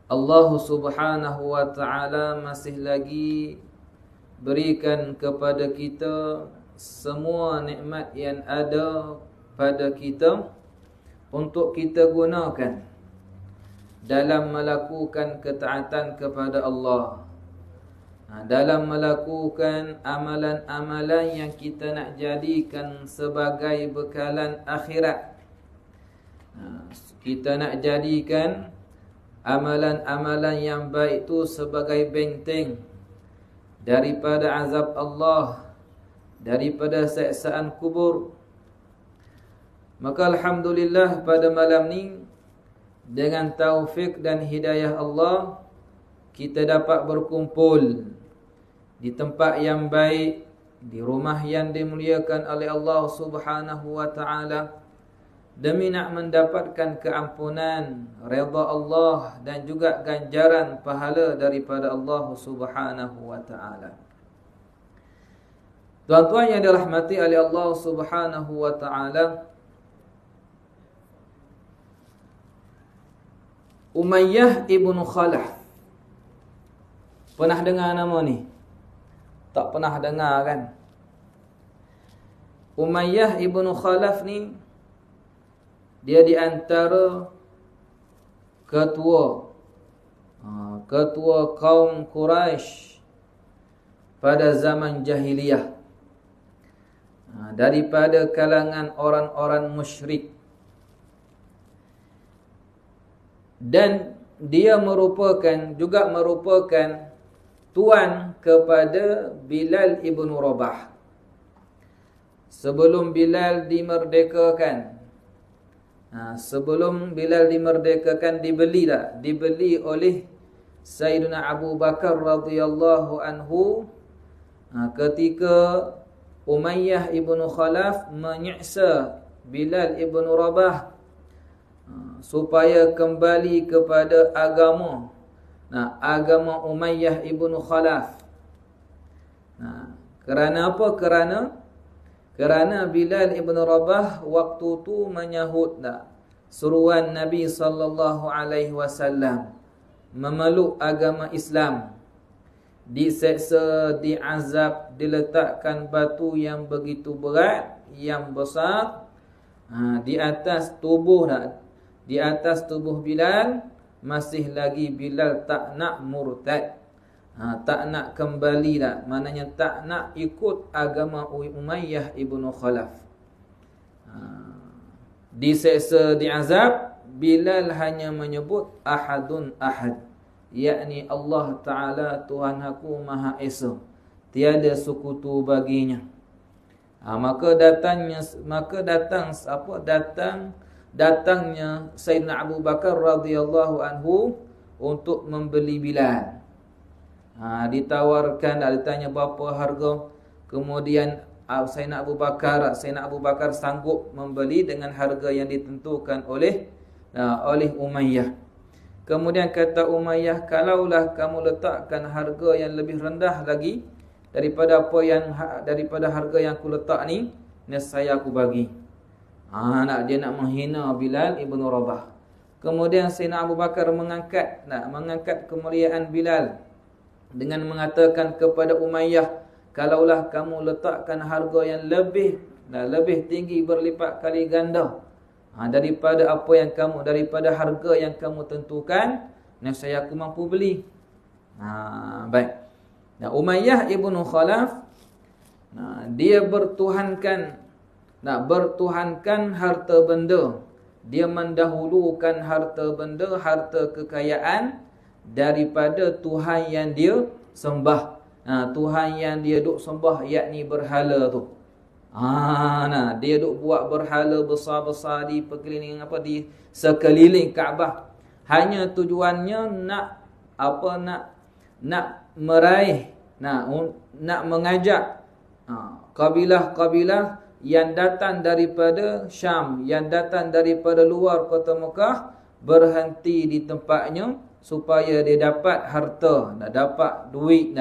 Allah Subhanahu wa ta'ala masih lagi berikan kepada kita semua nikmat yang ada pada kita untuk kita gunakan dalam melakukan ketaatan kepada Allah, dalam melakukan amalan-amalan yang kita nak jadikan sebagai bekalan akhirat. Kita nak jadikan amalan-amalan yang baik itu sebagai benteng daripada azab Allah, daripada siksaan kubur. Maka alhamdulillah pada malam ni dengan taufik dan hidayah Allah kita dapat berkumpul di tempat yang baik, di rumah yang dimuliakan oleh Allah Subhanahu wa ta'ala, demi nak mendapatkan keampunan, redha Allah dan juga ganjaran pahala daripada Allah Subhanahu wa ta'ala. Tuan-tuan yang dirahmati oleh Allah Subhanahu wa ta'ala, Umayyah ibn Khalaf. Pernah dengar nama ni? Tak pernah dengar kan? Umayyah ibn Khalaf ni dia di antara ketua kaum Quraisy pada zaman jahiliyah, daripada kalangan orang-orang musyrik. Dan dia merupakan tuan kepada Bilal ibn Rabah. Sebelum Bilal dimerdekakan, dibeli oleh Sayyidina Abu Bakar radhiyallahu anhu, ketika Umayyah ibn Khalaf menyiksa Bilal ibn Rabah supaya kembali kepada agama Umayyah ibn Khalaf. Kerana apa? Kerana Bilal ibn Rabah waktu tu menyahut seruan Nabi sallallahu alaihi wasallam memeluk agama Islam. Diseksa, diazab, diletakkan batu yang begitu berat, yang besar di atas tubuh Bilal. Masih lagi Bilal tak nak murtad, tak nak kembali maknanya tak nak ikut agama Umayyah ibn Khalaf. Diseksa, diazab, Bilal hanya menyebut ahadun ahad, yakni Allah Ta'ala Tuhan aku Maha Esa, tiada sekutu baginya. Datangnya Sayyidina Abu Bakar radhiyallahu anhu untuk membeli Bilal. Ditawarkan, ditanya berapa harga. Kemudian Sayyidina Abu Bakar sanggup membeli dengan harga yang ditentukan oleh Umayyah. Kemudian kata Umayyah, kalaulah kamu letakkan harga yang lebih rendah lagi daripada harga yang aku letak ni, nescaya aku bagi. Dia nak menghina Bilal ibn Rabah. Kemudian Sayyidina Abu Bakar mengangkat kemuliaan Bilal dengan mengatakan kepada Umayyah, kalaulah kamu letakkan harga yang lebih tinggi berlipat kali ganda daripada harga yang kamu tentukan, nescaya aku mampu beli. Baik. Umayyah ibn Khalaf dia bertuhankan harta benda. Dia mendahulukan harta benda, harta kekayaan daripada Tuhan yang dia sembah. Tuhan yang dia duk sembah, yakni berhala tu. Dia duk buat berhala besar-besar di sekeliling Kaabah. Hanya tujuannya nak meraih, nak mengajak kabilah-kabilah yang datang daripada Syam, yang datang daripada luar kota Mekah, berhenti di tempatnya supaya dia dapat harta, dapat duit,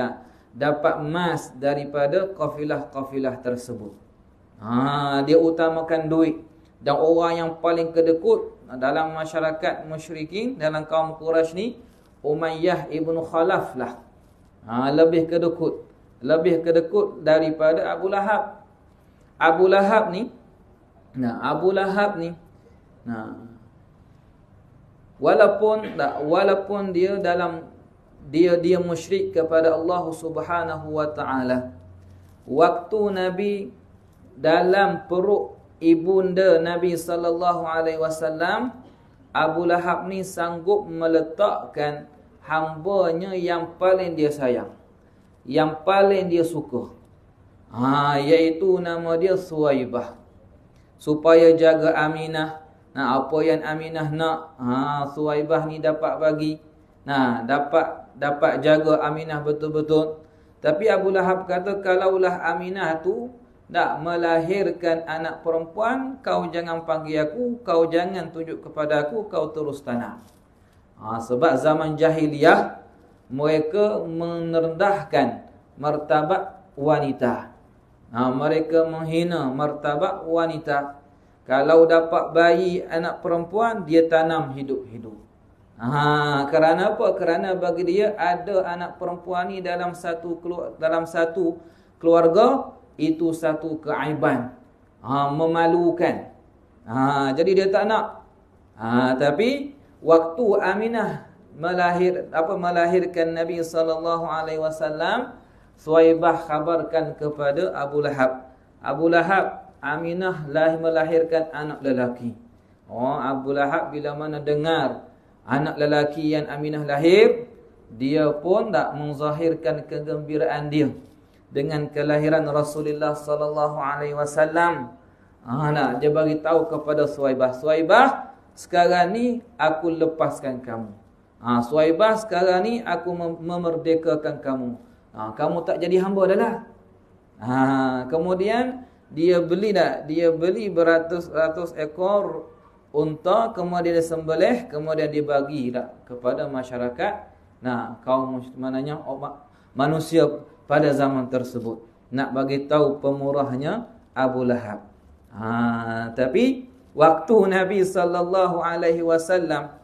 dapat emas daripada kafilah-kafilah tersebut. Dia utamakan duit. Dan orang yang paling kedekut dalam masyarakat musyrikin, dalam kaum Quraisy ni, Umayyah ibnu Khalaf lah. Lebih kedekut daripada Abu Lahab. Abu Lahab ni, walaupun dia musyrik kepada Allah Subhanahu wa taala. Waktu Nabi dalam perut ibunda Nabi sallallahu alaihi wasallam, Abu Lahab ni sanggup meletakkan hambanya yang paling dia sayang, yang paling dia suka, iaitu nama dia Suwaibah, supaya jaga Aminah. Apa yang Aminah nak, Suwaibah ni dapat bagi. Dapat jaga Aminah betul-betul. Tapi Abu Lahab kata, kalaulah Aminah tu nak melahirkan anak perempuan, kau jangan panggil aku, kau jangan tunjuk kepada aku, kau terus tanam. Sebab zaman jahiliyah mereka merendahkan martabat wanita. Mereka menghina martabat wanita. Kalau dapat bayi anak perempuan, dia tanam hidup-hidup. Kerana apa? Kerana bagi dia ada anak perempuan ni dalam satu keluarga, itu satu keaiban, memalukan. Jadi dia tak nak. Tapi waktu Aminah melahirkan Nabi sallallahu alaihi wasallam, Suwaibah khabarkan kepada Abu Lahab. Abu Lahab, Aminah melahirkan anak lelaki. Abu Lahab bila mana dengar anak lelaki yang Aminah lahir, dia pun tak menzahirkan kegembiraan dia dengan kelahiran Rasulullah sallallahu alaihi wasallam. Dia bagi tahu kepada Suwaibah, Suwaibah, sekarang ni aku lepaskan kamu. Suwaibah, sekarang ni aku memerdekakan kamu. Kamu tak jadi hamba dah lah. Kemudian dia beli beratus-ratus ekor unta, kemudian dia sembelih, kemudian dibagi kepada masyarakat. Kaum manusia pada zaman tersebut. Nak bagi tahu pemurahnya Abu Lahab. Tapi waktu Nabi sallallahu alaihi wasallam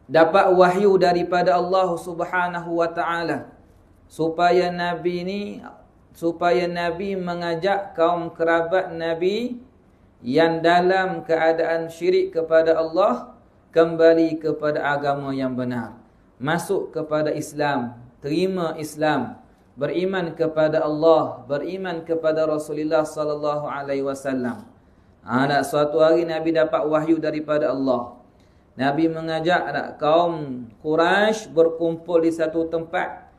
dapat wahyu daripada Allah Subhanahu wa taala supaya Nabi mengajak kaum kerabat Nabi yang dalam keadaan syirik kepada Allah kembali kepada agama yang benar, masuk kepada Islam, terima Islam, beriman kepada Allah, beriman kepada Rasulullah sallallahu alaihi wasallam. Suatu hari Nabi dapat wahyu daripada Allah. Nabi mengajak kaum Quraisy berkumpul di satu tempat,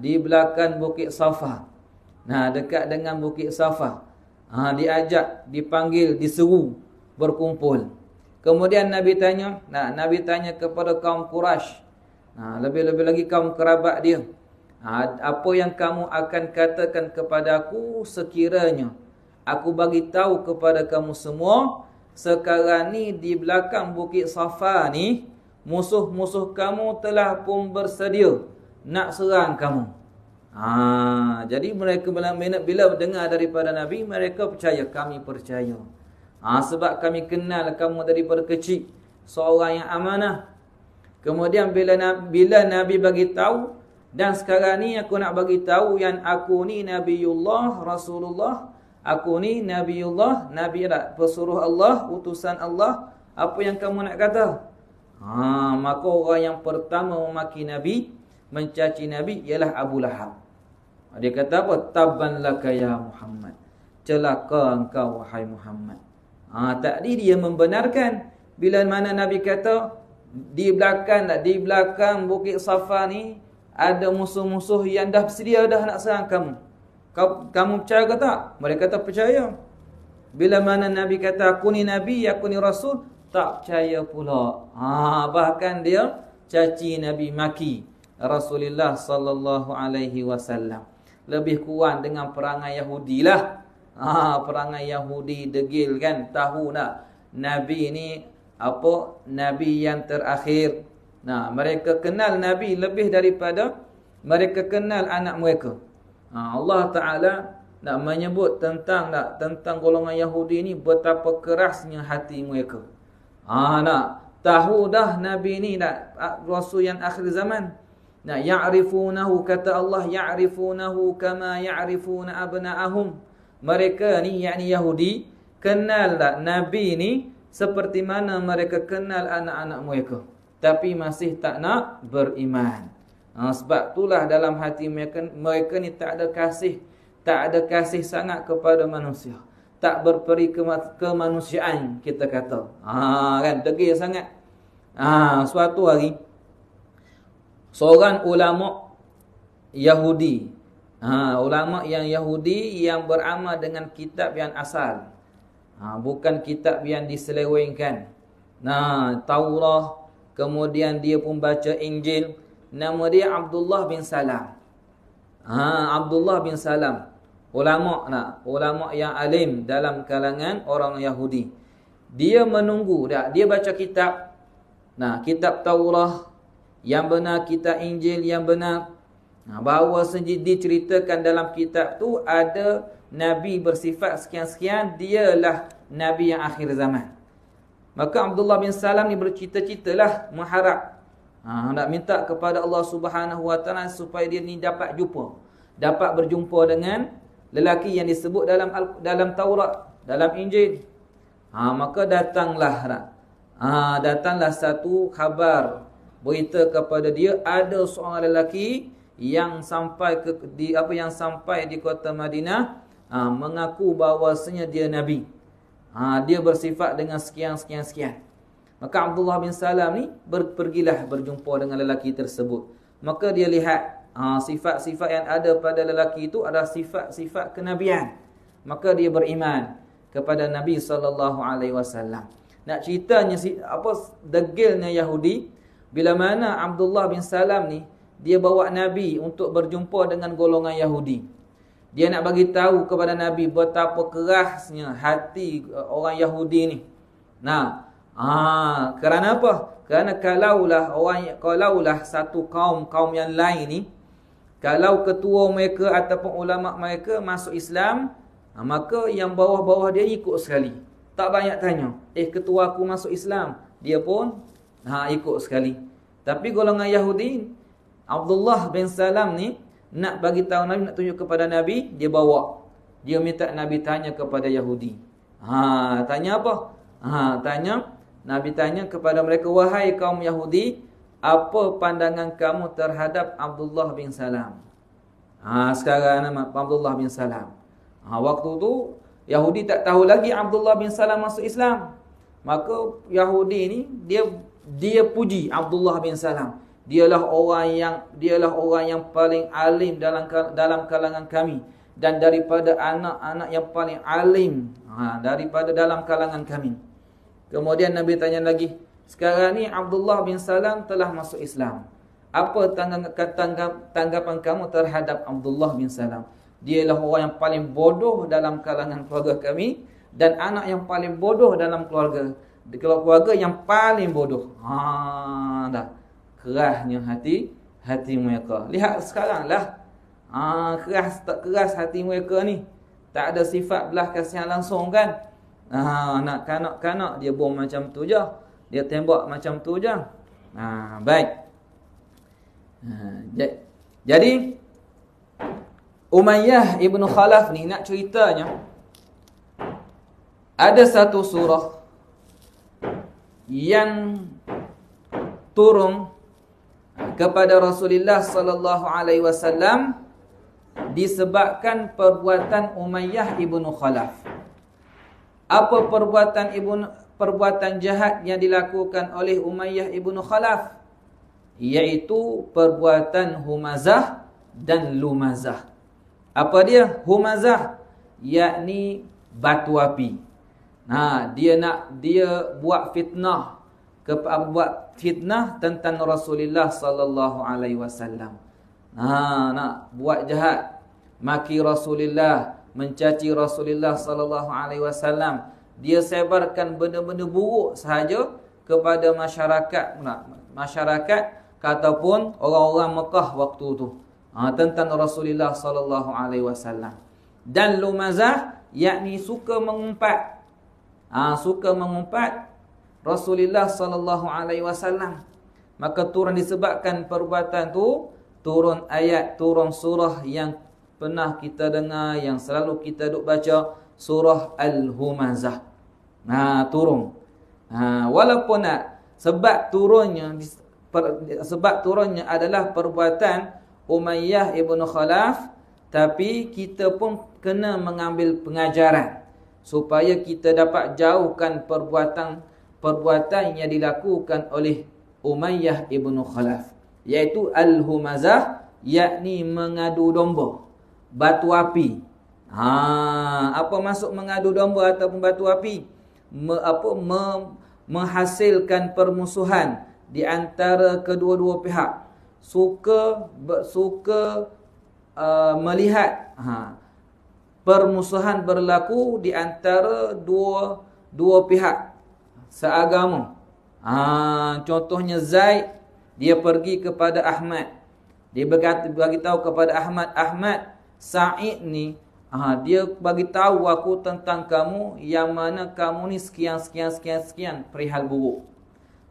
di belakang Bukit Safa. Dekat dengan Bukit Safa. Diajak, dipanggil, diseru berkumpul. Kemudian Nabi tanya kepada kaum Quraisy, lebih-lebih lagi kaum kerabat dia, apa yang kamu akan katakan kepada aku sekiranya aku bagi tahu kepada kamu semua, sekarang ni di belakang Bukit Safa ni musuh-musuh kamu telah pun bersedia nak serang kamu. Jadi mereka bila dengar daripada Nabi, mereka percaya, kami percaya. Sebab kami kenal kamu daripada kecil, seorang yang amanah. Kemudian bila Nabi bagi tahu, dan sekarang ni aku nak bagi tahu yang aku ni Nabiullah, Rasulullah, aku ni Nabiullah, Nabi pesuruh Allah, utusan Allah, apa yang kamu nak kata? Maka orang yang pertama memaki Nabi, mencaci Nabi ialah Abu Lahab. Dia kata apa? Tabban laka ya Muhammad, celaka engkau wahai Muhammad. Tadi dia membenarkan bila mana Nabi kata di belakang Bukit Safa ni ada musuh-musuh yang dah bersedia dah nak serang kamu. Kamu percaya ke tak? Mereka kata percaya. Bila mana Nabi kata aku ni Nabi, aku ni Rasul, tak percaya pula. Bahkan dia caci Nabi, maki Rasulullah sallallahu alaihi wasallam. Lebih kurang dengan perangai Yahudi lah. Perangai Yahudi degil kan. Tahu tak Nabi ni Nabi yang terakhir. Mereka kenal Nabi lebih daripada mereka kenal anak mereka. Allah Ta'ala nak menyebut tentang golongan Yahudi ni betapa kerasnya hati mereka. tahu dah Nabi ni dah Rasul yang akhir zaman. Nah, ya'rifunahu, kata Allah, ya'rifunahu kama ya'rifuna abna'ahum. Mereka ni, yakni Yahudi, kenal dah Nabi ni seperti mana mereka kenal anak-anak mereka, tapi masih tak nak beriman. Sebab itulah dalam hati mereka ni tak ada kasih sangat kepada manusia, tak berperi kemanusiaan, kita kata. Kan degil sangat. Suatu hari seorang ulama Yahudi, ulama yang Yahudi yang beramal dengan kitab yang asal, bukan kitab yang diselewengkan. Taurat, kemudian dia pun baca Injil. Nama dia Abdullah bin Salam. Abdullah bin Salam, ulama yang alim dalam kalangan orang Yahudi. Dia menunggu dia baca kitab. Kitab Taurat yang benar, kitab Injil yang benar. Bahawa diceritakan dalam kitab tu ada Nabi bersifat sekian-sekian, dialah Nabi yang akhir zaman. Maka Abdullah bin Salam ni bercita-citalah, mengharap, nak minta kepada Allah Subhanahu Wa Taala supaya dia ni dapat berjumpa dengan lelaki yang disebut dalam Taurat, dalam Injil. Maka datanglah satu khabar, berita kepada dia ada seorang lelaki yang sampai di kota Madinah, mengaku bahawasanya dia Nabi. Dia bersifat dengan sekian. Maka Abdullah bin Salam ni pergilah berjumpa dengan lelaki tersebut. Maka dia lihat sifat-sifat yang ada pada lelaki itu adalah sifat-sifat kenabian. Maka dia beriman kepada Nabi SAW. Nak ceritanya degilnya Yahudi, bila mana Abdullah bin Salam ni dia bawa Nabi untuk berjumpa dengan golongan Yahudi. Dia nak bagi tahu kepada Nabi betapa kerasnya hati orang Yahudi ni. Kerana apa? Kerana kalaulah satu kaum yang lain ni, kalau ketua mereka ataupun ulama mereka masuk Islam, maka yang bawah-bawah dia ikut sekali. Tak banyak tanya, ketua aku masuk Islam, dia pun ikut sekali. Tapi golongan Yahudi, Abdullah bin Salam ni nak bagi tahu Nabi, nak tunjuk kepada Nabi, dia bawa. Dia minta Nabi tanya kepada Yahudi. Tanya apa? Nabi tanya kepada mereka, wahai kaum Yahudi, apa pandangan kamu terhadap Abdullah bin Salam? Sekarang nama Abdullah bin Salam. Waktu tu Yahudi tak tahu lagi Abdullah bin Salam masuk Islam. Maka Yahudi ni dia puji Abdullah bin Salam. Dialah orang yang paling alim dalam kalangan kami, dan daripada anak-anak yang paling alim daripada dalam kalangan kami. Kemudian Nabi tanya lagi, sekarang ni Abdullah bin Salam telah masuk Islam. Apa tanggapan kamu terhadap Abdullah bin Salam? Dialah orang yang paling bodoh dalam kalangan keluarga kami, dan anak yang paling bodoh dalam keluarga yang paling bodoh. Dah kerasnya hati mereka. Lihat sekarang lah, keras hati mereka ni. Tak ada sifat belas kasihan langsung kan. Nak kanak-kanak dia bom macam tu je, dia tembak macam tu je. Baik. Jadi Umayyah ibn Khalaf ni, nak ceritanya, ada satu surah yang turun kepada Rasulullah sallallahu alaihi wasallam disebabkan perbuatan Umayyah ibn Khalaf. Apa perbuatan jahat yang dilakukan oleh Umayyah ibn Khalaf? Iaitu perbuatan humazah dan lumazah. Apa dia? Humazah, yakni batu api. Dia buat fitnah tentang Rasulullah sallallahu alaihi wasallam. Nak buat jahat, maki Rasulullah, mencaci Rasulullah sallallahu alaihi wasallam. Dia sebarkan benda-benda buruk sahaja kepada masyarakat ataupun orang-orang Mekah waktu tu tentang Rasulullah sallallahu alaihi wasallam. Dan lumazah, yakni suka mengumpat Rasulullah sallallahu alaihi wasallam. Maka turun disebabkan perbuatan tu, turun ayat, turun surah yang pernah kita dengar, yang selalu kita duk baca, surah Al-Humazah. Turun. Walaupun sebab turunnya adalah perbuatan Umayyah ibn Khalaf, tapi kita pun kena mengambil pengajaran supaya kita dapat jauhkan perbuatan yang dilakukan oleh Umayyah ibn Khalaf, iaitu Al-Humazah, yakni mengadu domba, batu api. Apa maksud mengadu domba ataupun batu api? Menghasilkan permusuhan di antara kedua-dua pihak. Suka melihat permusuhan berlaku di antara dua pihak seagama. Contohnya Zaid, dia pergi kepada Ahmad. Dia bagi tahu kepada Ahmad, Sa'id ni dia bagi tahu aku tentang kamu, yang mana kamu ni sekian perihal buruk.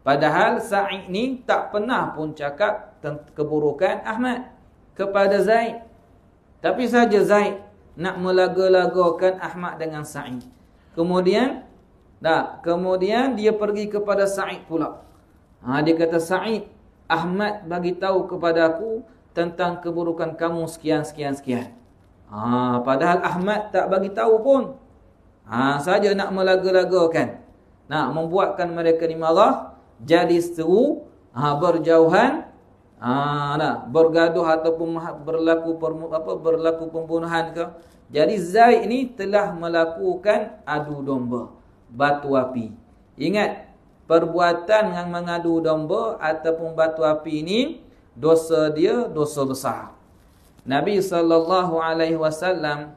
Padahal Sa'id ni tak pernah pun cakap keburukan Ahmad kepada Zaid. Tapi saja Zaid nak melaga-lagakan Ahmad dengan Sa'id. Kemudian dia pergi kepada Sa'id pula. Dia kata, Sa'id, Ahmad bagi tahu kepada aku tentang keburukan kamu sekian. Padahal Ahmad tak bagi tahu pun. Saja nak melaga-lagakan. Nak membuatkan mereka ni marah, jadi seru, berjauhan, bergaduh ataupun berlaku pembunuhan ke. Jadi Zaid ni telah melakukan adu domba, batu api. Ingat, perbuatan yang mengadu domba ataupun batu api ini, dosa dia dosa besar. Nabi sallallahu alaihi wasallam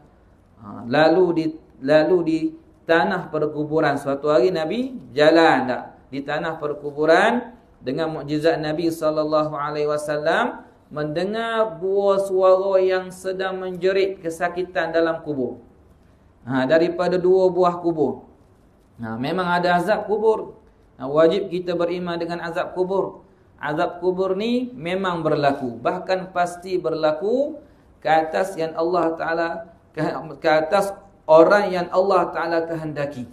lalu di tanah perkuburan. Suatu hari Nabi jalan di tanah perkuburan, dengan mukjizat Nabi sallallahu alaihi wasallam mendengar buah suara yang sedang menjerit kesakitan dalam kubur. Daripada dua buah kubur. Memang ada azab kubur. Wajib kita beriman dengan azab kubur. Azab kubur ni memang berlaku, bahkan pasti berlaku ke atas yang Allah Ta'ala, ke atas orang yang Allah Ta'ala kehendaki.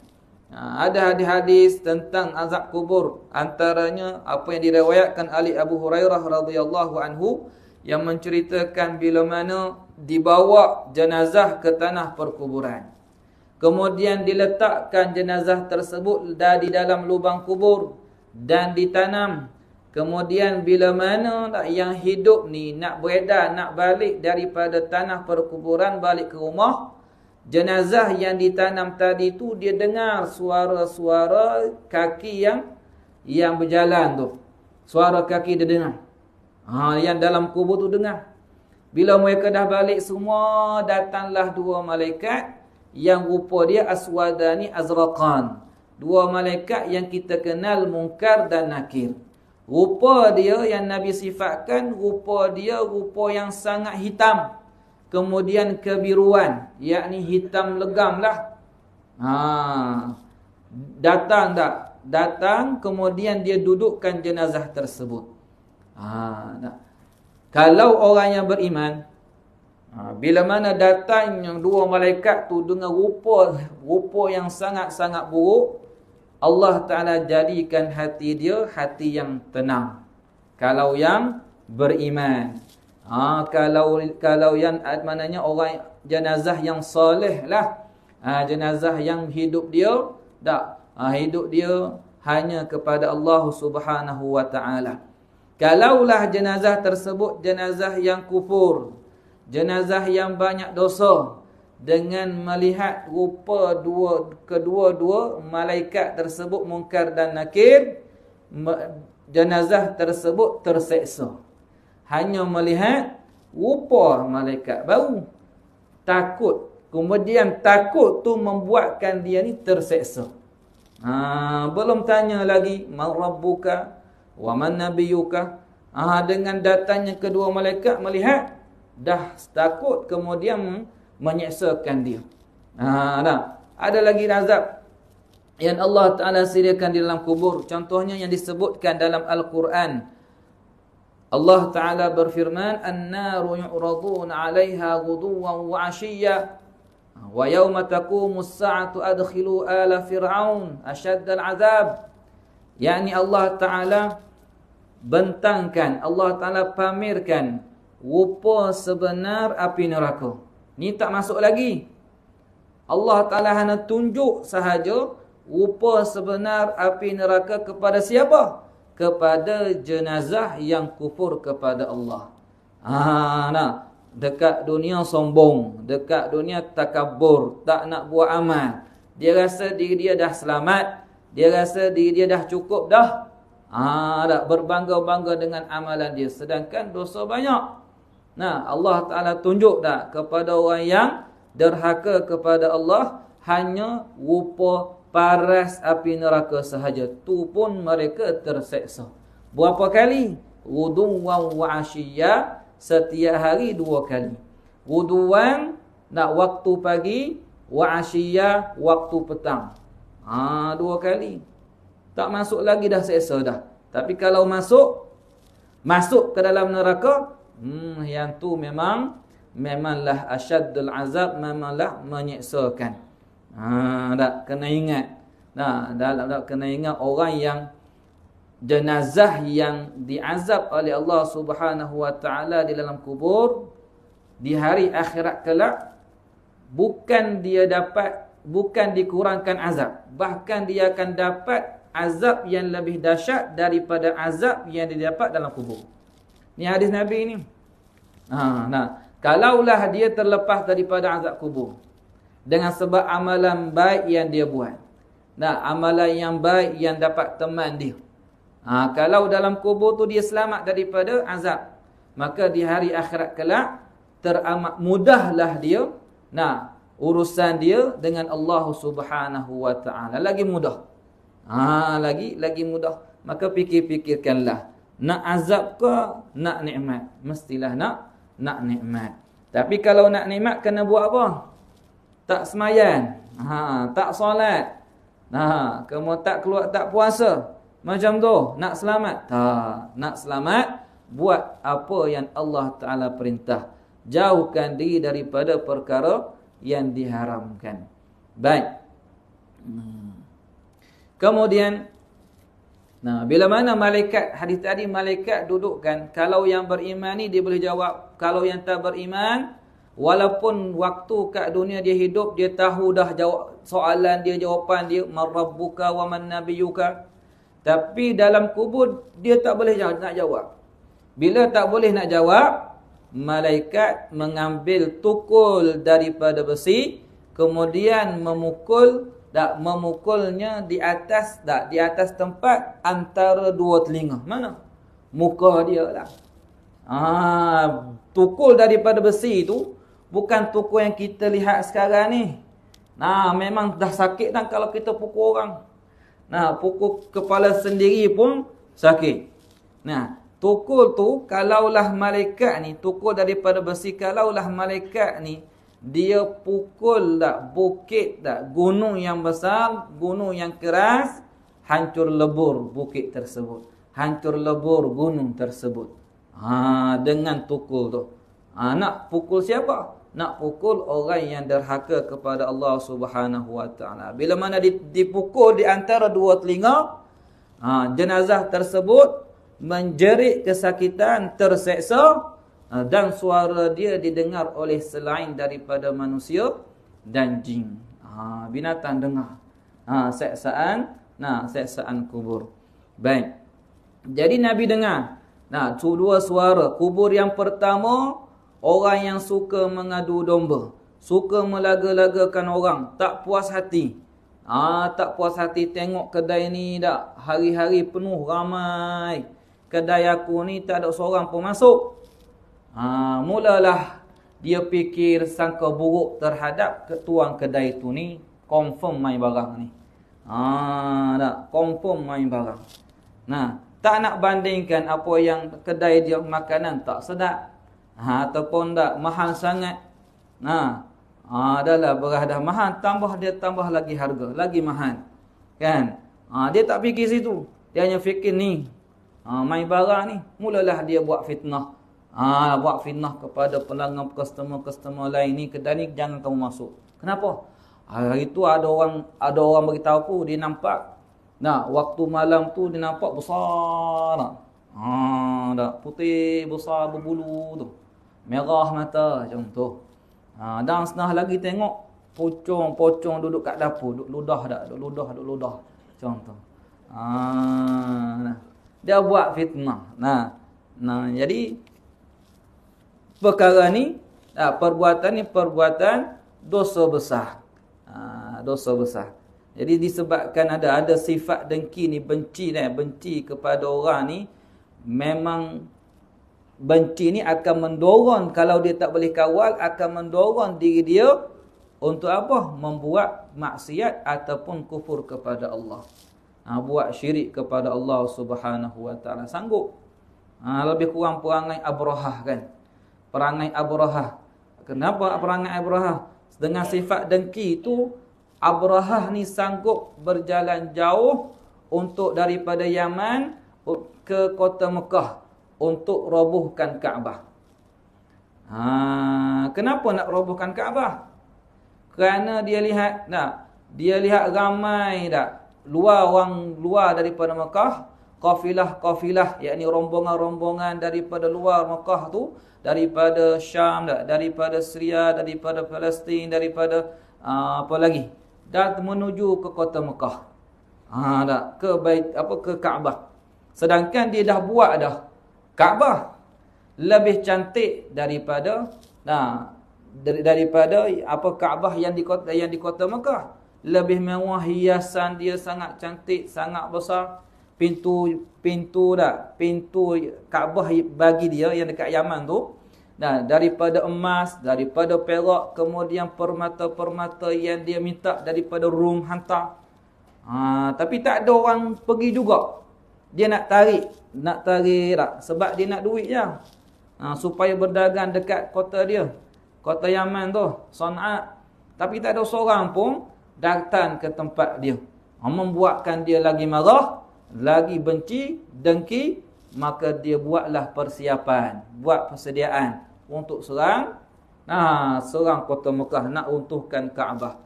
Ada hadis tentang azab kubur, antaranya apa yang diriwayatkan oleh Abu Hurairah radhiyallahu anhu, yang menceritakan bila mana dibawa jenazah ke tanah perkuburan, kemudian diletakkan jenazah tersebut di dalam lubang kubur dan ditanam. Kemudian bila mana yang hidup ni nak beredar, nak balik daripada tanah perkuburan balik ke rumah, jenazah yang ditanam tadi tu dia dengar suara-suara kaki yang berjalan tu. Suara kaki dia dengar. Yang dalam kubur tu dengar. Bila mereka dah balik semua, datanglah dua malaikat yang rupa dia aswadani azraqan. Dua malaikat yang kita kenal Munkar dan Nakir. Rupa dia yang Nabi sifatkan, rupa yang sangat hitam, kemudian kebiruan, yakni hitam legam lah. Datang kemudian dia dudukkan jenazah tersebut. Kalau orang yang beriman, bila mana datang yang dua malaikat tu dengan rupa yang sangat-sangat buruk, Allah Ta'ala jadikan hati dia hati yang tenang. Kalau yang beriman. Kalau yang maknanya orang jenazah yang soleh lah. Jenazah yang hidup dia hidup dia hanya kepada Allah Subhanahu wa Ta'ala. Kalaulah jenazah tersebut jenazah yang kufur, jenazah yang banyak dosa, dengan melihat rupa kedua-dua malaikat tersebut Munkar dan Nakir, jenazah tersebut terseksa. Hanya melihat rupa malaikat baru takut. Kemudian takut tu membuatkan dia ni terseksa. Belum tanya lagi man rabbuka wa man nabiyuka. Dengan datangnya kedua malaikat melihat, dah takut, kemudian menyeksakan dia. Ada lagi azab. yang Allah Ta'ala sediakan di dalam kubur. Contohnya yang disebutkan dalam Al-Quran. Allah Ta'ala berfirman, "An-naru yu'raduna 'alaiha ghuduwan wa 'ashiyya wa yawma taqumus sa'atu adkhilu ala fir'aun asyaddal 'adzab." yakni Allah Ta'ala bentangkan, Allah Ta'ala pamerkan rupa sebenar api neraka. Ni tak masuk lagi. Allah Ta'ala hanya tunjuk sahaja rupa sebenar api neraka kepada siapa? Kepada jenazah yang kufur kepada Allah. Nah, dekat dunia sombong, dekat dunia takabur, tak nak buat amal. Dia rasa diri dia dah selamat, dia rasa diri dia dah cukup dah. Dah berbangga-bangga dengan amalan dia, sedangkan dosa banyak. Nah, Allah Ta'ala tunjuk dah kepada orang yang derhaka kepada Allah hanya rupa paras api neraka sahaja. Tu pun mereka terseksa. Berapa kali? Ghuduwan wa 'ashiyya, setiap hari 2 kali. Ghuduwan nak waktu pagi, wa 'ashiyya waktu petang. 2 kali. Tak masuk lagi dah seksa dah. Tapi kalau masuk ke dalam neraka, yang tu memanglah asyaddul azab, memanglah menyeksakan. Tak kena ingat. Kena ingat orang yang jenazah yang diazab oleh Allah Subhanahu wa taala di dalam kubur di hari akhirat kelak, bukan dikurangkan azab, bahkan dia akan dapat azab yang lebih dahsyat daripada azab yang didapat dalam kubur. Ni hadis Nabi ni. Kalaulah dia terlepas daripada azab kubur dengan sebab amalan baik yang dia buat, amalan yang baik yang dapat teman dia, kalau dalam kubur tu dia selamat daripada azab, maka di hari akhirat kelak teramat mudahlah dia, urusan dia dengan Allah Subhanahu wa taala. Lagi mudah. Lagi mudah. Maka fikir-fikirkanlah, nak azab ke nak nikmat? Mestilah nak nikmat. Tapi kalau nak nikmat kena buat apa? Tak semayan, tak solat, kemudian tak keluar, tak puasa. Macam tu, nak selamat? Tak. Nak selamat, buat apa yang Allah Ta'ala perintah. Jauhkan diri daripada perkara yang diharamkan. Baik. Kemudian, bila mana malaikat, hadis tadi malaikat dudukkan, kalau yang beriman ni dia boleh jawab. Kalau yang tak beriman, walaupun waktu kat dunia dia hidup, dia tahu dah jawab soalan dia, jawapan dia, man rabbuka wa man nabiyuka. Tapi dalam kubur dia tak boleh nak jawab. Bila tak boleh nak jawab, malaikat mengambil tukul daripada besi, kemudian memukulnya di atas tempat antara 2 telinga. Mana? Muka dia lah. Tukul daripada besi tu bukan tukul yang kita lihat sekarang ni. Memang dah sakit dah kalau kita pukul orang. Pukul kepala sendiri pun sakit. Tukul tu kalaulah malaikat ni, tukul daripada besi, kalaulah malaikat ni dia pukul bukit gunung yang besar, gunung yang keras, hancur lebur bukit tersebut, hancur lebur gunung tersebut. Dengan tukul tu. Nak pukul siapa? Nak pukul orang yang derhaka kepada Allah Subhanahu wa taala. Bila mana dipukul di antara 2 telinga, jenazah tersebut menjerit kesakitan, terseksa, dan suara dia didengar oleh selain daripada manusia dan jin. Binatang dengar. Seksaan kubur. Baik. Jadi Nabi dengar. 2 suara. Kubur yang pertama, orang yang suka mengadu domba, suka melaga-lagakan orang, tak puas hati. Tak puas hati tengok kedai ni dah hari-hari penuh ramai. Kedai aku ni tak ada seorang pun masuk. Mulalah dia fikir sangka buruk terhadap ketuang kedai tu ni, confirm main barang ni. Confirm main barang. Tak nak bandingkan apa yang kedai dia makanan tak sedap, ataupun tak mahal sangat. Adalah beras dah mahal, tambah lagi harga, lagi mahal. Kan? Dia tak fikir situ. Dia hanya fikir ni. Main barang ni. Mulalah dia buat fitnah. Buat fitnah kepada pelanggan customer lain ni. Kedai ni jangan kamu masuk. Kenapa? Hari tu ada orang beritahu aku, dia nampak. Waktu malam tu dia nampak besar. Putih besar berbulu tu. Merah mata macam tu. Dan setengah lagi tengok pocong duduk kat dapur, duduk ludah. Macam tu. Dia buat fitnah. Jadi perkara ni, perbuatan ni perbuatan dosa besar. Dosa besar. Jadi disebabkan ada sifat dengki ni, benci kepada orang ni, memang benci ni akan mendorong, kalau dia tak boleh kawal, akan mendorong diri dia untuk apa? Membuat maksiat ataupun kufur kepada Allah. Buat syirik kepada Allah Subhanahu wa taala. Sanggup. Lebih kurang perangai Abrahah kan. Perangai Abrahah. Kenapa perangai Abrahah? Dengan sifat dengki itu, Abrahah ni sanggup berjalan jauh untuk daripada Yaman ke kota Mekah untuk robohkan Kaabah. Kenapa nak robohkan Kaabah? Kerana dia lihat ramai orang luar daripada Mekah, kafilah, yakni rombongan-rombongan daripada luar Mekah tu, daripada Syam, daripada Syria, daripada Palestin, daripada apa lagi, dan menuju ke kota Mekah. Ke Kaabah. Sedangkan dia dah buat Kaabah lebih cantik daripada Kaabah yang di kota Mekah. Lebih mewah, hiasan dia sangat cantik, sangat besar. Pintu Kaabah bagi dia yang dekat Yaman tu, daripada emas, daripada perak, kemudian permata-permata yang dia minta daripada Rom hantar. Tapi tak ada orang pergi juga. Dia nak tarik sebab dia nak duit je. Supaya berdagang dekat kota dia, kota Yaman tu, Sana'a. Tapi tak ada seorang pun datang ke tempat dia. Membuatkan dia lagi marah, lagi benci, dengki. Maka dia buatlah persiapan, buat persediaan untuk serang kota Mekah, nak runtuhkan Kaabah.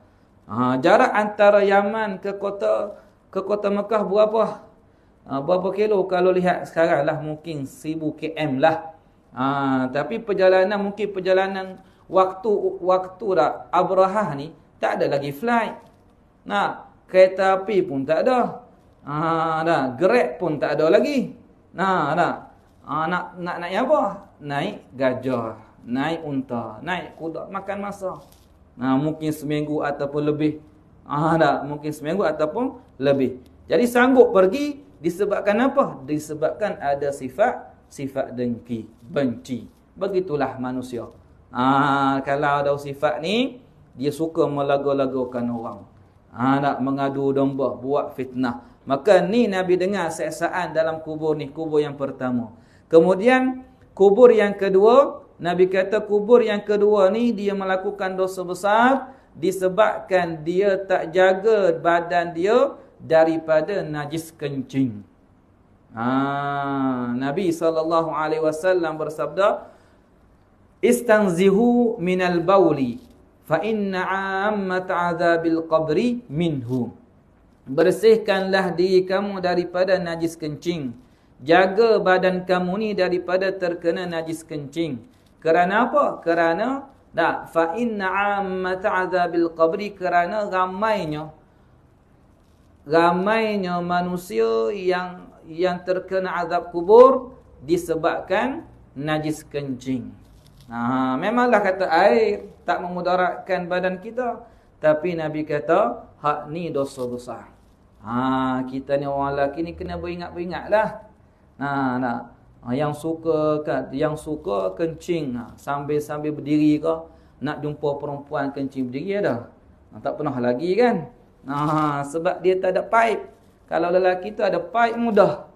Jarak antara Yaman ke kota Mekah berapa kilo? Kalau lihat sekarang lah mungkin 1000 km lah. Tapi perjalanan waktu Abrahah ni tak ada lagi flight. Kereta api pun tak ada. Grab pun tak ada lagi. Nak naik apa? Naik gajah, naik unta, naik kuda, makan masa. Mungkin seminggu ataupun lebih. Mungkin seminggu ataupun lebih. Jadi sanggup pergi disebabkan apa? Disebabkan ada sifat dengki, benci. Begitulah manusia. Kalau ada sifat ni, dia suka melagu-lagukan orang. Nak mengadu domba, buat fitnah. Maka ni Nabi dengar seksaan dalam kubur ni, kubur yang pertama. Kemudian kubur yang kedua, Nabi kata kubur yang kedua ni dia melakukan dosa besar disebabkan dia tak jaga badan dia daripada najis kencing. Nabi SAW bersabda, "Istanzihu minal bauli fa inna 'ammat 'adzabil qabri minhu." Bersihkanlah diri kamu daripada najis kencing. Jaga badan kamu ni daripada terkena najis kencing. Kerana apa? Kerana fa inna 'ammat 'adzabil qabri, kerana ramainya manusia yang terkena azab kubur disebabkan najis kencing. Memanglah kata air tak memudaratkan badan kita, tapi Nabi kata hak ni dosa besar. Kita ni orang lelaki ni kena beringat-beringatlah. Yang suka kencing sambil berdiri ke, nak jumpa perempuan kencing berdiri ada. Tak pernah lagi kan? Sebab dia tak ada pipe. Kalau lelaki tu ada pipe mudah.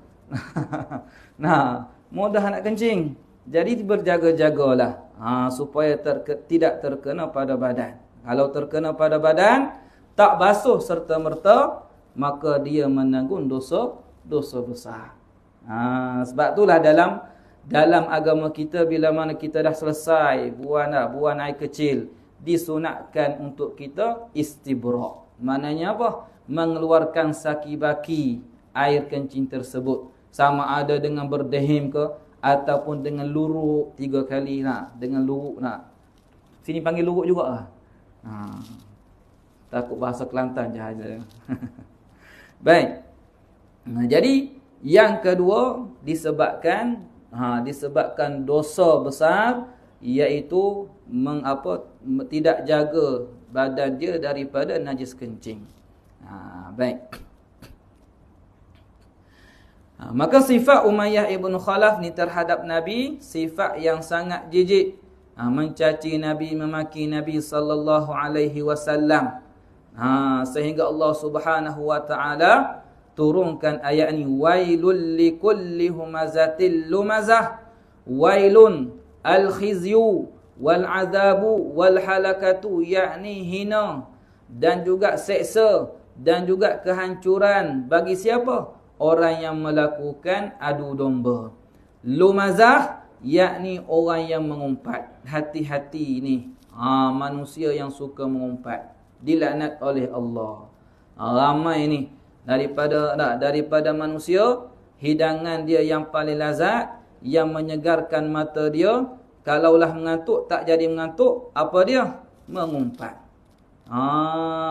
Mudah nak kencing. Jadi berjaga-jagalah supaya tidak terkena pada badan. Kalau terkena pada badan, tak basuh serta-merta, maka dia menanggung dosa besar. Sebab itulah dalam agama kita, bila mana kita dah selesai buang air kecil, disunatkan untuk kita istibra'. Maknanya apa? Mengeluarkan saki-baki air kencing tersebut, sama ada dengan berdehim ke ataupun dengan luruk 3 kali. Dengan luruk sini panggil luruk juga lah. Takut bahasa Kelantan je aja. Baik. Jadi yang kedua disebabkan dosa besar, iaitu tidak jaga badan dia daripada najis kencing. Baik. Maka sifat Umayyah ibn Khalaf ni terhadap Nabi, sifat yang sangat jijik, mencaci Nabi, memaki Nabi sallallahu alaihi wasallam, sehingga Allah Subhanahu wa taala turunkan ayat ni, wailul likulli humazatil lumazah, wailun al-khizyu wal azabu wal halakatu, yakni hina dan juga seksa dan juga kehancuran bagi siapa? Orang yang melakukan adu domba. Lumazah, yakni orang yang mengumpat. Hati-hati ni, manusia yang suka mengumpat, dilaknat oleh Allah. Ramai ni daripada manusia, hidangan dia yang paling lazat, yang menyegarkan mata dia, kalaulah mengantuk tak jadi mengantuk, apa dia? Mengumpat.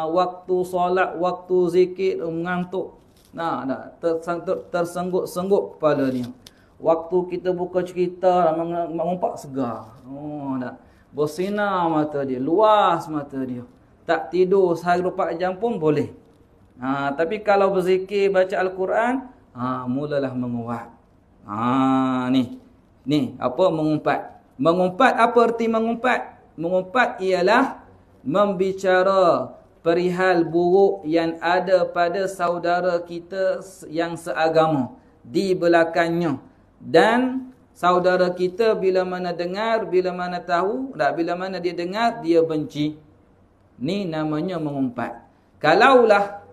Waktu solat, waktu zikir mengantuk. Tersengguk-sengguk kepala dia. Waktu kita buka cerita, mengumpat segar. Bersinar mata dia, luas mata dia. Tak tidur sehari 24 jam pun boleh. Tapi kalau berzikir, baca Al-Quran, mulalah menguap. Ni apa mengumpat? Mengumpat, apa erti mengumpat? Mengumpat ialah membicara perihal buruk yang ada pada saudara kita yang seagama di belakangnya, dan saudara kita bila mana dengar, bila mana tahu, bila mana dia dengar, dia benci. Ni namanya mengumpat. Kalaulah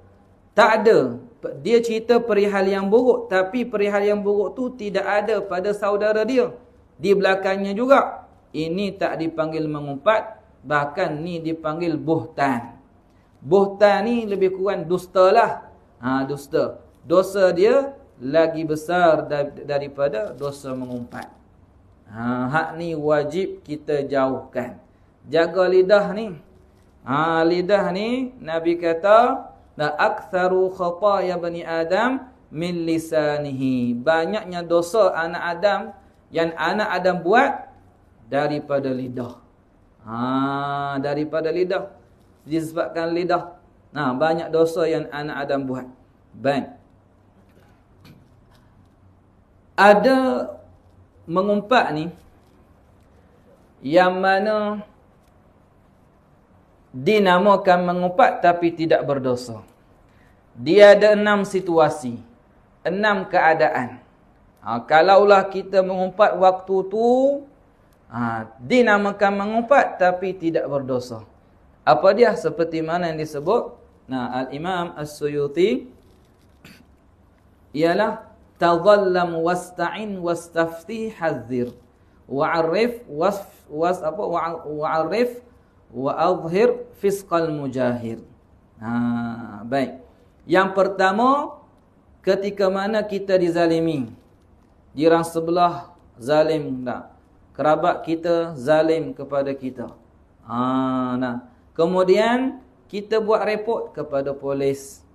tak ada, dia cerita perihal yang buruk, tapi perihal yang buruk tu tidak ada pada saudara dia di belakangnya juga, ini tak dipanggil mengumpat, bahkan ni dipanggil buhtan. Buhtan ni lebih kurang dusta lah. Dusta. Dosa dia lagi besar daripada dosa mengumpat. Hak ni wajib kita jauhkan. Jaga lidah ni. Lidah ni Nabi kata, la aktsaru khataya bani Adam min lisanihi. Banyaknya dosa anak Adam yang anak Adam buat daripada lidah. Daripada lidah. Disebabkan lidah. Banyak dosa yang anak Adam buat. Baik. Ada mengumpat ni yang mana dinamakan mengumpat tapi tidak berdosa. Dia ada 6 situasi, 6 keadaan. Kalaulah kita mengumpat waktu tu, dinamakan mengumpat tapi tidak berdosa. Apa dia? Seperti mana yang disebut Al-Imam As-Suyuti, ialah tadhallam wasta'in wastafti hadzir wa'arif wa'arif wa'adhhir fisqal mujahir. Baik. Yang pertama, ketika mana kita dizalimi, jiran sebelah zalim, kerabat kita zalim kepada kita. Kemudian kita buat report kepada polis.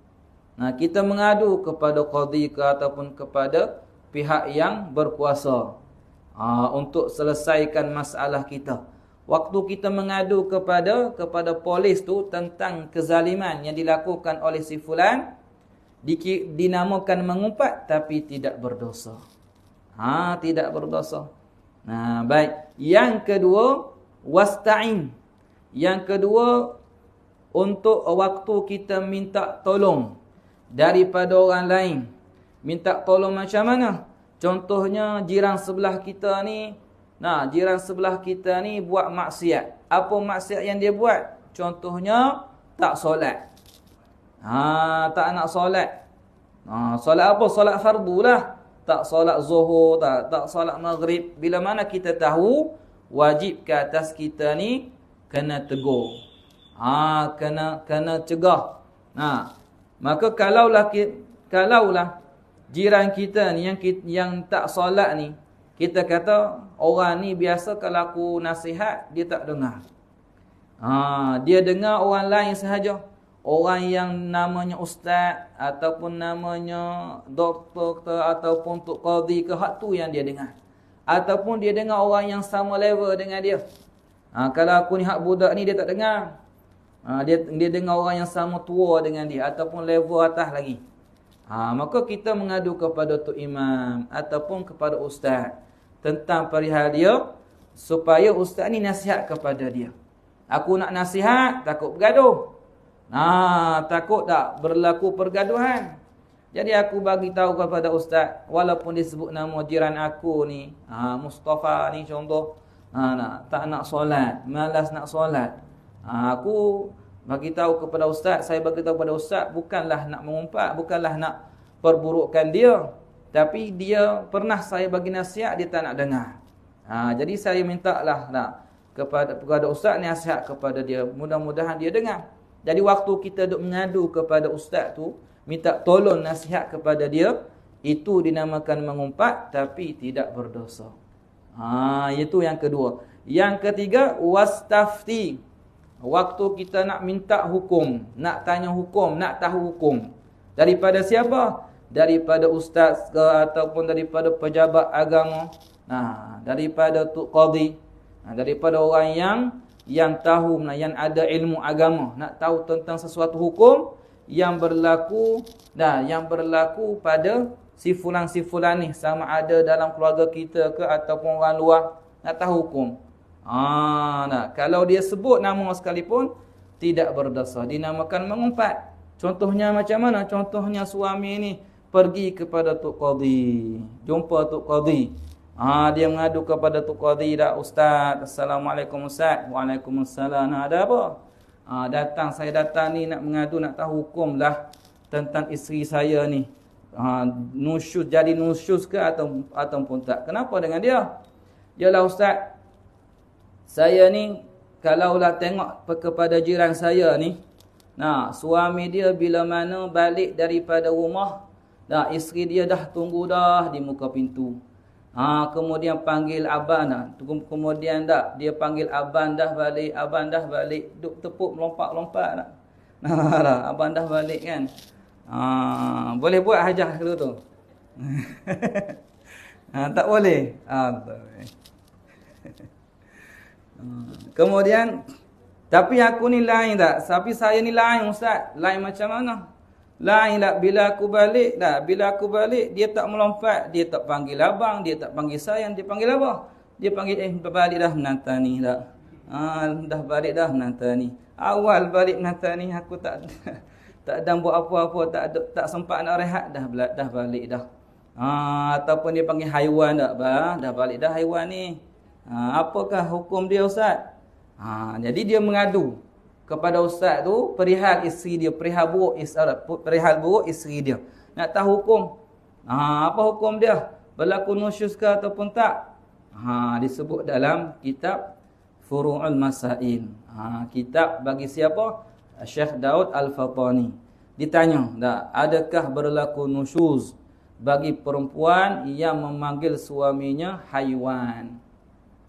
Kita mengadu kepada qadhi ataupun kepada pihak yang berkuasa untuk selesaikan masalah kita. Waktu kita mengadu kepada polis tu tentang kezaliman yang dilakukan oleh si fulan, dinamakan mengumpat tapi tidak berdosa. Tidak berdosa. Baik. Yang kedua, wasta'in. Yang kedua, untuk waktu kita minta tolong daripada orang lain. Minta tolong macam mana? Contohnya jiran sebelah kita ni, jiran sebelah kita ni buat maksiat. Apa maksiat yang dia buat? Contohnya tak solat. Tak nak solat. Solat apa? Solat fardu lah. Tak solat zuhur, tak solat maghrib. Bila mana kita tahu, wajib ke atas kita ni kena tegur. Kena cegah. Maka kalaulah jiran kita ni yang tak solat ni, kita kata orang ni biasa kalau aku nasihat dia tak dengar. Dia dengar orang lain sahaja. Orang yang namanya ustaz ataupun namanya doktor ataupun tok qadi ke, hak tu yang dia dengar. Ataupun dia dengar orang yang sama level dengan dia. Kalau aku ni hak budak ni dia tak dengar. Dia dengar orang yang sama tua dengan dia ataupun level atas lagi. Maka kita mengadu kepada tok imam ataupun kepada ustaz tentang perihal dia, supaya ustaz ni nasihat kepada dia. Aku nak nasihat, takut bergaduh. Takut tak berlaku pergaduhan. Jadi aku bagi tahu kepada ustaz, walaupun disebut nama jiran aku ni, Mustafa ni contoh, tak nak solat, malas nak solat. Aku bagi tahu kepada ustaz, saya bagi tahu kepada ustaz bukanlah nak mengumpat, bukanlah nak perburukkan dia, tapi dia pernah saya bagi nasihat, dia tak nak dengar. Jadi saya mintalah kepada ustaz nasihat kepada dia, mudah-mudahan dia dengar. Jadi waktu kita duk mengadu kepada ustaz tu, minta tolong nasihat kepada dia, itu dinamakan mengumpat tapi tidak berdosa. Itu yang kedua. Yang ketiga, wastafti. Waktu kita nak minta hukum, nak tanya hukum, nak tahu hukum. Daripada siapa? Daripada ustaz ke, ataupun daripada pejabat agama, daripada tok qadi, daripada orang yang tahu, yang ada ilmu agama, nak tahu tentang sesuatu hukum yang berlaku pada si fulan ni, sama ada dalam keluarga kita ke ataupun orang luar, nak tahu hukum. Kalau dia sebut nama sekalipun tidak berdosa, dinamakan mengumpat. Contohnya macam mana? Contohnya suami ni pergi kepada tok qadi, jumpa tok qadi. Dia mengadu kepada tok qadi, dah ustaz, assalamualaikum ustaz. Waalaikumsalam. Ada apa? Saya datang ni nak mengadu, nak tahu hukum lah tentang isteri saya ni. Nusyuz, jadi nusyuz ke ataupun tak. Kenapa dengan dia? Yalah ustaz, saya ni kalaulah tengok kepada jiran saya ni, suami dia bila mana balik daripada rumah, isteri dia dah tunggu dah di muka pintu. Kemudian panggil abang kemudian dia panggil abang dah balik, duk tepuk melompat-lompat abang dah balik kan. Boleh buat hajah dulu tu. Tak boleh. Kemudian, tapi aku ni lain tak? Tapi saya ni lain ustaz. Lain macam mana? Lain tak? Bila aku balik, dia tak melompat, dia tak panggil abang, dia tak panggil sayang, dia panggil apa? Dia panggil balik dah menantu ni tak? Dah balik dah menantu ni. Awal balik menantu ni aku tak ada buat apa-apa, tak sempat nak rehat, dah balik dah. Ataupun dia panggil haiwan tak? Dah balik dah haiwan ni. Apakah hukum dia ustaz? Jadi dia mengadu kepada ustaz tu perihal isteri dia, perihal buruk isteri dia. Nak tahu hukum. Apa hukum dia? Berlaku nusyuz ke ataupun tak? Disebut dalam kitab Furu'ul Masail. Kitab bagi siapa? Syekh Daud Al-Fatani. Ditanya, adakah berlaku nusyuz bagi perempuan yang memanggil suaminya haiwan?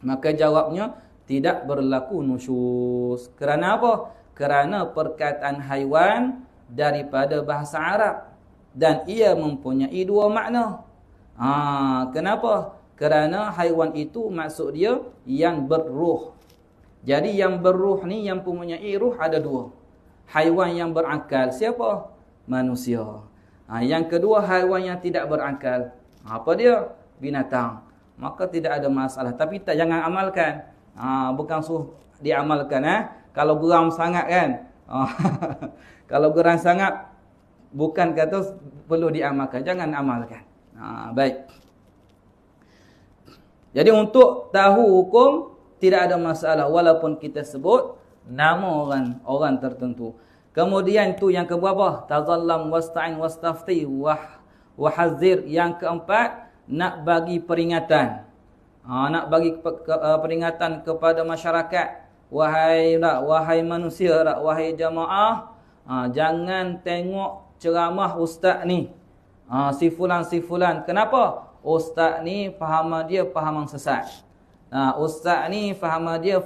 Maka jawabnya, tidak berlaku nusyuz. Kerana apa? Kerana perkataan haiwan daripada bahasa Arab, dan ia mempunyai dua makna. Kenapa? Kerana haiwan itu maksud dia yang berruh. Jadi yang berruh ni, yang mempunyai ruh ada dua. Haiwan yang berakal, siapa? Manusia. Yang kedua, haiwan yang tidak berakal. Apa dia? Binatang. Maka tidak ada masalah. Tapi jangan amalkan. Bukan suruh diamalkan. Kalau geram sangat kan. Kalau geram sangat, bukan kata perlu diamalkan. Jangan amalkan. Baik. Jadi untuk tahu hukum, tidak ada masalah. Walaupun kita sebut nama orang tertentu. Kemudian tu yang keberapa? Tazallam wasta'in wastafti wahazir. Yang keempat, nak bagi peringatan. Nak bagi peringatan kepada masyarakat. Wahai manusia, wahai jamaah, jangan tengok ceramah ustaz ni. Si fulan. Kenapa? Ustaz ni fahaman dia fahaman sesat. Ustaz ni fahaman dia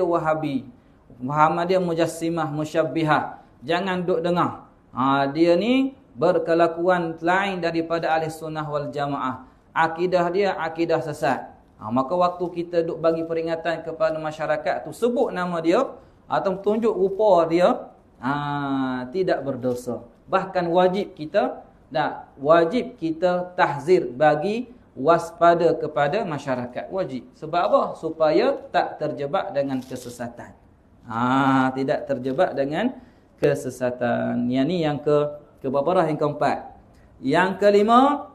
Wahabi. Fahaman dia Mujassimah, Musyabbihah. Jangan duk dengar. Dia ni berkelakuan lain daripada ahli sunnah wal jamaah. Akidah dia akidah sesat. Maka waktu kita duk bagi peringatan kepada masyarakat tu, sebut nama dia atau tunjuk rupa dia, tidak berdosa. Bahkan wajib kita tahzir, bagi waspada kepada masyarakat. Wajib. Sebab apa? Supaya tak terjebak dengan kesesatan. Tidak terjebak dengan kesesatan. Yang ni yang keberapa? Yang keempat. Yang kelima,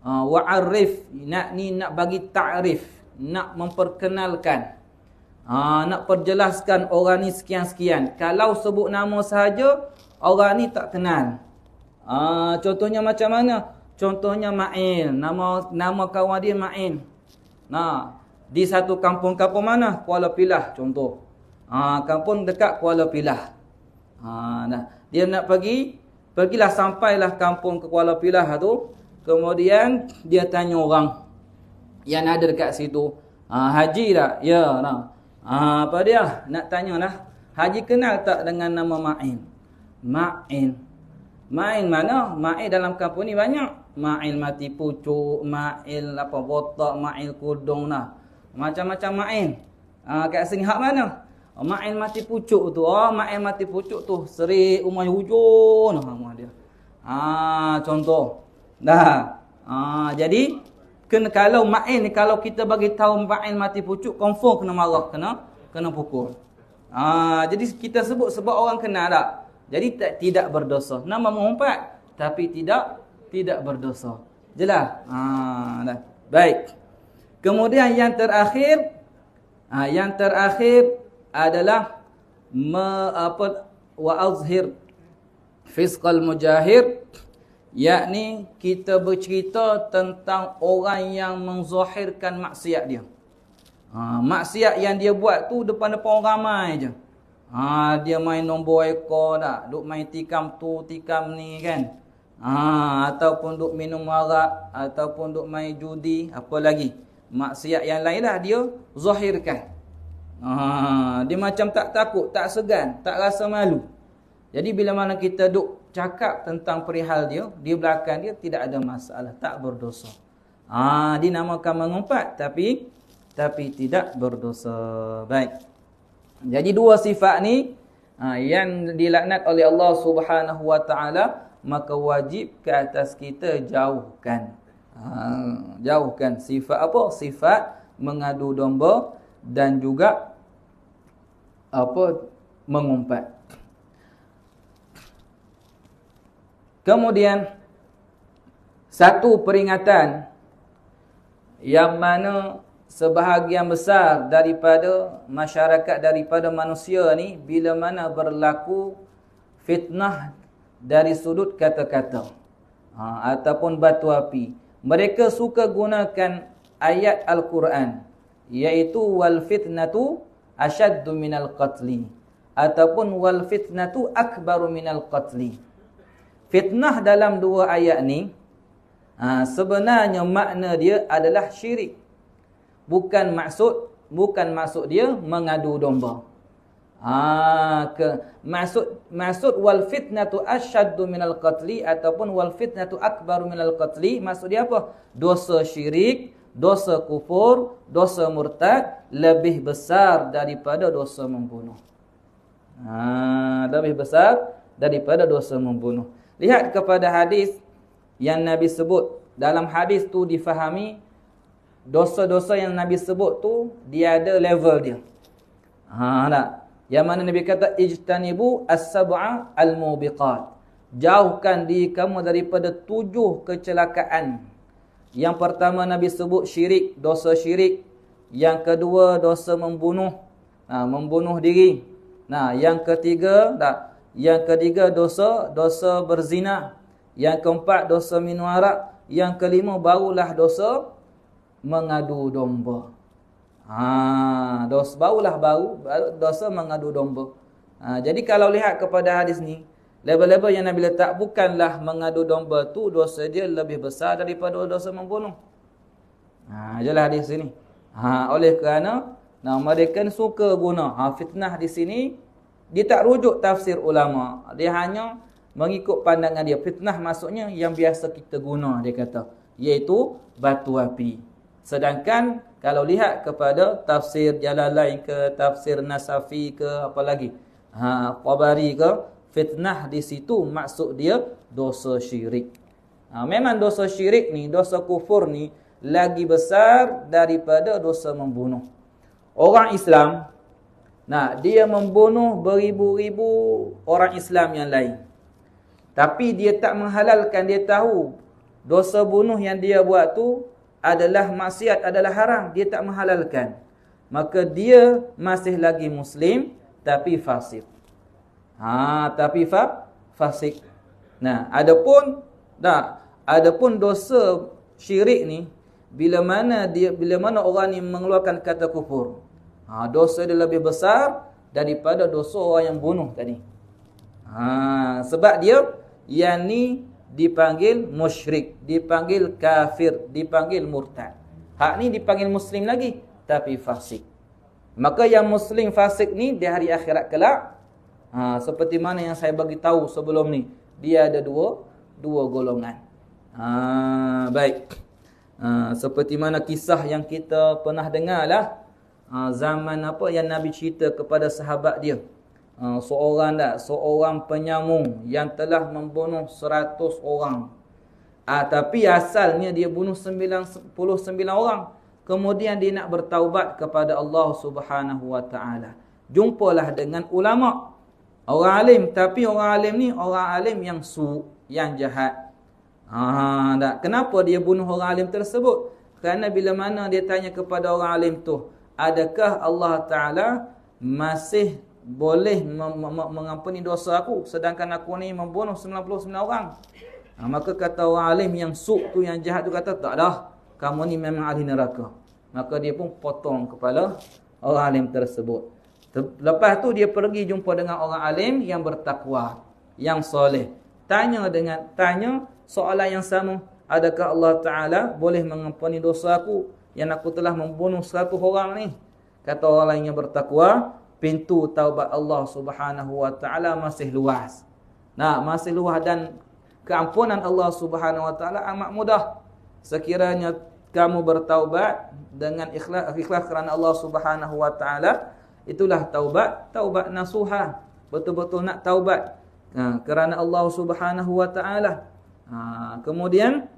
wa'arif. Nak bagi ta'rif, nak memperkenalkan, nak perjelaskan orang ni sekian-sekian. Kalau sebut nama sahaja, orang ni tak kenal. Contohnya macam mana? Contohnya Ma'in. Nama kawan dia Ma'in. Di satu kampung mana? Kuala Pilah contoh. Kampung dekat Kuala Pilah. Dia nak pergilah sampailah kampung ke Kuala Pilah tu. Kemudian dia tanya orang yang ada dekat situ, Haji tak? Ya. Apa dia? Nak tanya lah, Haji kenal tak dengan nama Ma'in? Ma'in mana? Ma'in dalam kampung ni banyak. Ma'in mati pucuk, Ma'in botak, Ma'in kudung lah. Macam-macam Ma'in. Kat sini hak mana? Ma'in mati pucuk tu. Ma'in mati pucuk tu Seri Umar Hujun nama dia. Contoh. Jadi kalau Ma'in, kalau kita bagi tahu Ma'in mati pucuk, confirm kena marah, kena pukul. Jadi kita sebut sebab orang kenal tak. Jadi tidak berdosa. Nama mengumpat tapi tidak berdosa. Jelas? Baik. Kemudian yang terakhir adalah wa azhir fisqal mujahir, yakni kita bercerita tentang orang yang menzahirkan maksiat dia. Maksiat yang dia buat tu depan-depan orang ramai je. Dia main nombor ekor tak, duk main tikam tu, tikam ni kan. Ataupun duk minum arak, ataupun duk main judi, apa lagi? Maksiat yang lain lah dia zahirkan. Dia macam tak takut, tak segan, tak rasa malu. Jadi bila mana kita duk cakap tentang perihal dia, di belakang dia tidak ada masalah, tak berdosa. Dinamakan mengumpat tapi tidak berdosa. Baik. Jadi dua sifat ni yang dilaknat oleh Allah Subhanahu wa taala, maka wajib ke atas kita jauhkan. Jauhkan sifat apa? Sifat mengadu domba dan juga mengumpat. Kemudian satu peringatan yang mana sebahagian besar daripada masyarakat, daripada manusia ni, bila mana berlaku fitnah dari sudut kata-kata ataupun batu api, mereka suka gunakan ayat Al-Quran, iaitu wal fitnatu asyaddu minal qatli ataupun wal fitnatu akbaru minal qatli. Fitnah dalam dua ayat ni sebenarnya makna dia adalah syirik. Bukan maksud dia mengadu domba. Maksud wal fitnatu asyaddu minal qatli ataupun wal fitnatu akbaru minal qatli, maksud dia apa? Dosa syirik, dosa kufur, dosa murtad lebih besar daripada dosa membunuh. Lebih besar daripada dosa membunuh. Lihat kepada hadis yang Nabi sebut. Dalam hadis tu difahami dosa-dosa yang Nabi sebut tu dia ada level dia. Yang mana Nabi kata ijtanibu as-sab'a al-mubiqat. Jauhkan diri kamu daripada 7 kecelakaan. Yang pertama Nabi sebut syirik, dosa syirik. Yang kedua dosa membunuh, membunuh diri. Nah, yang ketiga dosa berzina. Yang keempat dosa minum arak. Yang kelima barulah dosa mengadu domba. Dosa mengadu domba. Jadi kalau lihat kepada hadis ni, label-label yang Nabi letak bukanlah mengadu domba tu dosa dia lebih besar daripada dosa membunuh. Jelas hadis sini. Oleh kerana mereka suka guna fitnah di sini, dia tak rujuk tafsir ulama. Dia hanya mengikut pandangan dia. Fitnah maksudnya yang biasa kita guna, dia kata, iaitu batu api. Sedangkan kalau lihat kepada tafsir Jalalain ke, tafsir Nasafi ke, apa lagi, Qabari ke, fitnah di situ maksud dia dosa syirik. Memang dosa syirik ni, dosa kufur ni lagi besar daripada dosa membunuh. Orang Islam, dia membunuh beribu-ribu orang Islam yang lain. Tapi dia tak menghalalkan, dia tahu dosa bunuh yang dia buat tu adalah maksiat, adalah haram. Dia tak menghalalkan. Maka dia masih lagi Muslim, tapi fasik. Fasik. Adapun dosa syirik ni, bila mana orang ni mengeluarkan kata kufur, dosa dia lebih besar daripada dosa orang yang bunuh tadi. Sebab dia yang ni dipanggil musyrik, dipanggil kafir, dipanggil murtad. Hak ni dipanggil Muslim lagi, tapi fasik. Maka yang Muslim fasik ni di hari akhirat kelak, seperti mana yang saya bagi tahu sebelum ni, dia ada dua golongan. Baik. Seperti mana kisah yang kita pernah dengar lah, zaman yang Nabi cerita kepada sahabat dia, seorang penyamung yang telah membunuh 100 orang. Tapi asalnya dia bunuh 99 orang. Kemudian dia nak bertaubat kepada Allah Subhanahu wa taala. Jumpalah dengan ulama, orang alim, tapi orang alim ni orang alim yang yang jahat. Kenapa dia bunuh orang alim tersebut? Kerana bila mana dia tanya kepada orang alim tu, adakah Allah Ta'ala masih boleh mengampuni dosa aku, sedangkan aku ni membunuh 99 orang? Maka kata orang alim yang tu, yang jahat tu, kata, tak dah, kamu ni memang ahli neraka. Maka dia pun potong kepala orang alim tersebut. Lepas tu dia pergi jumpa dengan orang alim yang bertakwa, yang soleh. Tanya soalan yang sama, adakah Allah Ta'ala boleh mengampuni dosa aku yang aku telah membunuh 100 orang ni? Kata orang lain yang bertakwa, pintu taubat Allah Subhanahu wa taala masih luas. Masih luas, dan keampunan Allah Subhanahu wa taala amat mudah. Sekiranya kamu bertaubat dengan ikhlas kerana Allah Subhanahu wa taala, itulah taubat nasuha. Betul-betul nak taubat kerana Allah Subhanahu wa taala. Kemudian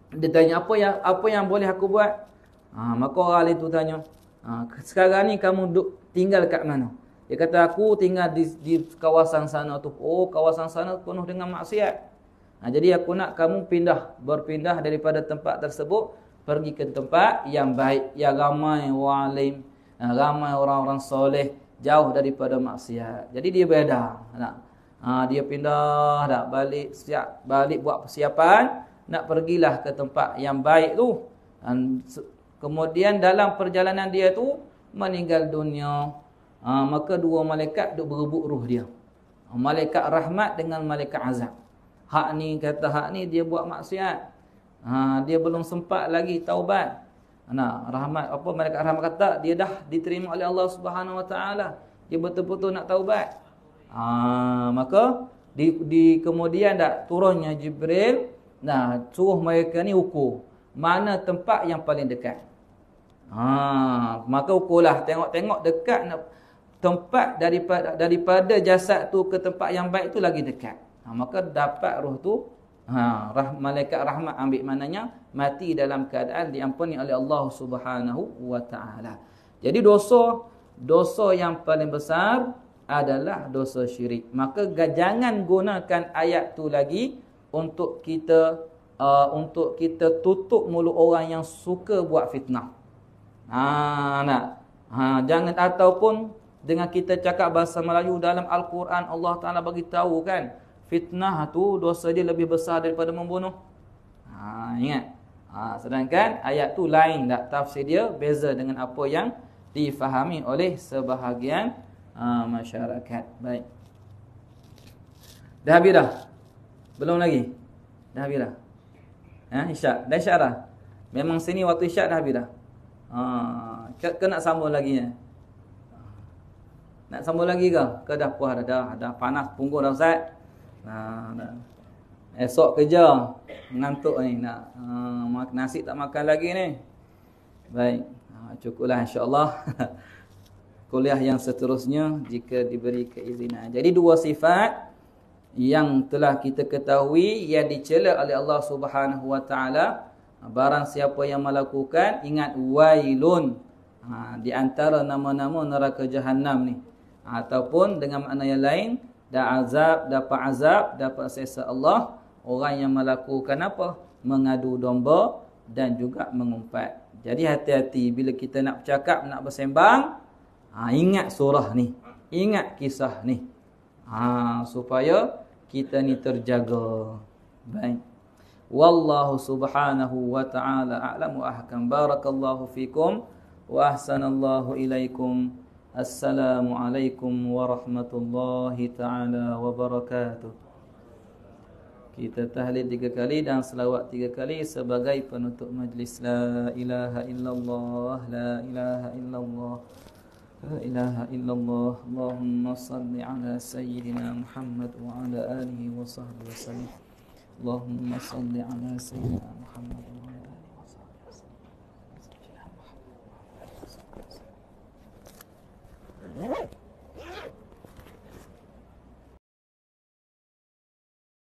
dia tanya, apa yang boleh aku buat? Maka orang itu tanya, sekarang ni kamu tinggal kat mana? Dia kata, aku tinggal di kawasan sana tu. Oh, kawasan sana penuh dengan maksiat. Jadi aku nak kamu berpindah daripada tempat tersebut, pergi ke tempat yang baik, yang ramai orang alim, ramai orang-orang soleh, jauh daripada maksiat. Jadi dia beda. Dia pindah, balik buat persiapan, nak pergilah ke tempat yang baik tu. Kemudian dalam perjalanan dia tu meninggal dunia. Maka dua malaikat duk berebut roh dia. Malaikat rahmat dengan malaikat azab. Hak ni dia buat maksiat. Dia belum sempat lagi taubat. Malaikat rahmat kata dia dah diterima oleh Allah Subhanahu wa taala. Dia betul-betul nak taubat. Maka kemudian turunnya Jibril, suruh mereka ni ukur mana tempat yang paling dekat. Maka ukurlah, tengok dekat tempat daripada jasad tu ke tempat yang baik tu lagi dekat. Maka dapat roh tu, malaikat rahmat ambil, maknanya mati dalam keadaan diampuni oleh Allah Subhanahu wa taala. Jadi dosa yang paling besar adalah dosa syirik. Maka jangan gunakan ayat tu lagi untuk kita tutup mulut orang yang suka buat fitnah. Jangan, ataupun dengan kita cakap bahasa Melayu dalam Al-Quran, Allah Ta'ala bagi tahu kan, fitnah tu dosa dia lebih besar daripada membunuh. Ingat. Sedangkan ayat tu lain tak, tafsir dia beza dengan apa yang difahami oleh sebahagian masyarakat. Baik. Dah habis dah? Belum lagi? Dah habis dah? Isyak. Dah isyak dah? Memang sini waktu isyak dah habis dah? Ke nak sambung lagi ya? Nak sambung lagi ke? Ke dah puas dah? Dah panas punggung dah Ustaz? Dah. Esok kerja. Mengantuk ni. Nak nasi tak makan lagi ni. Baik. Cukuplah insya-Allah. Kuliah yang seterusnya jika diberi keizinan. Jadi dua sifat yang telah kita ketahui yang dicela oleh Allah Subhanahu wa taala, barang siapa yang melakukan, ingat wailun, di antara nama-nama neraka jahanam ni, ataupun dengan makna yang lain, dapat azab, dapat siksa Allah orang yang melakukan apa? Mengadu domba dan juga mengumpat. Jadi hati-hati bila kita nak bercakap, nak bersembang, ingat surah ni, ingat kisah ni, supaya kita ni terjaga. Baik. Wallahu subhanahu wa ta'ala a'lamu ahkam. Barakallahu fikum wa ahsanallahu ilaikum. Assalamualaikum warahmatullahi ta'ala wabarakatuh. Kita tahlil 3 kali dan selawat 3 kali sebagai penutup majlis. La ilaha illallah, la ilaha illallah, la ilaha illallah. Allahumma salli ala sayyidina Muhammad wa ala alihi wa sahbihi wasallam. Allahumma salli ala sayyidina Muhammad wa ala alihi wa sahbihi wasallam.